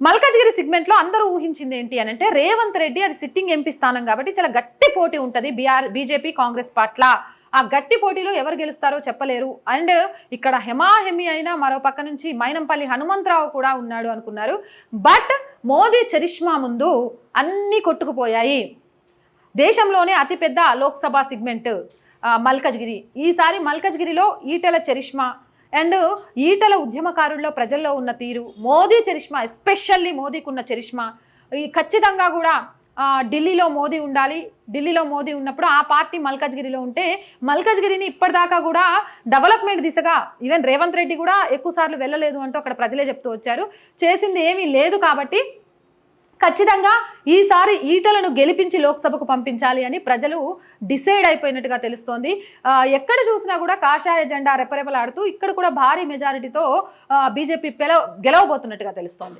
మల్కాజ్గిరి సెగ్మెంట్లో అందరూ ఊహించింది ఏంటి అని అంటే రేవంత్ రెడ్డి అది సిట్టింగ్ ఎంపీ స్థానం కాబట్టి చాలా గట్టి పోటీ ఉంటుంది బీజేపీ కాంగ్రెస్ పట్ల. ఆ గట్టి పోటీలో ఎవరు గెలుస్తారో చెప్పలేరు. అండ్ ఇక్కడ హెమాహెమి అయినా మరో పక్క నుంచి మైనంపల్లి హనుమంతరావు కూడా ఉన్నాడు అనుకున్నారు. బట్ మోదీ చరిష్మా ముందు అన్నీ కొట్టుకుపోయాయి. దేశంలోనే అతిపెద్ద లోక్సభ సెగ్మెంట్ మల్కాజ్గిరి. ఈసారి మల్కాజ్గిరిలో ఈటెల చరిష్మా అండ్ ఈటల ఉద్యమకారుల్లో ప్రజల్లో ఉన్న తీరు, మోదీ చరిష్మా, ఎస్పెషల్లీ మోదీకి ఉన్న చరిష్మా ఈ ఖచ్చితంగా కూడా ఢిల్లీలో మోదీ ఉండాలి. ఢిల్లీలో మోదీ ఉన్నప్పుడు ఆ పార్టీ మల్కాజ్గిరిలో ఉంటే మల్కాజ్గిరిని ఇప్పటిదాకా కూడా డెవలప్మెంట్ దిశగా ఈవెన్ రేవంత్ రెడ్డి కూడా ఎక్కువ సార్లు వెళ్ళలేదు అంటూ అక్కడ ప్రజలే చెప్తూ వచ్చారు. చేసింది ఏమీ లేదు. కాబట్టి ఖచ్చితంగా ఈసారి ఈటలను గెలిపించి లోక్సభకు పంపించాలి అని ప్రజలు డిసైడ్ అయిపోయినట్టుగా తెలుస్తోంది. ఎక్కడ చూసినా కూడా కాషాయ జెండా రెపరెపలాడుతూ ఇక్కడ కూడా భారీ మెజారిటీతో బీజేపీ గెలవబోతున్నట్టుగా తెలుస్తోంది.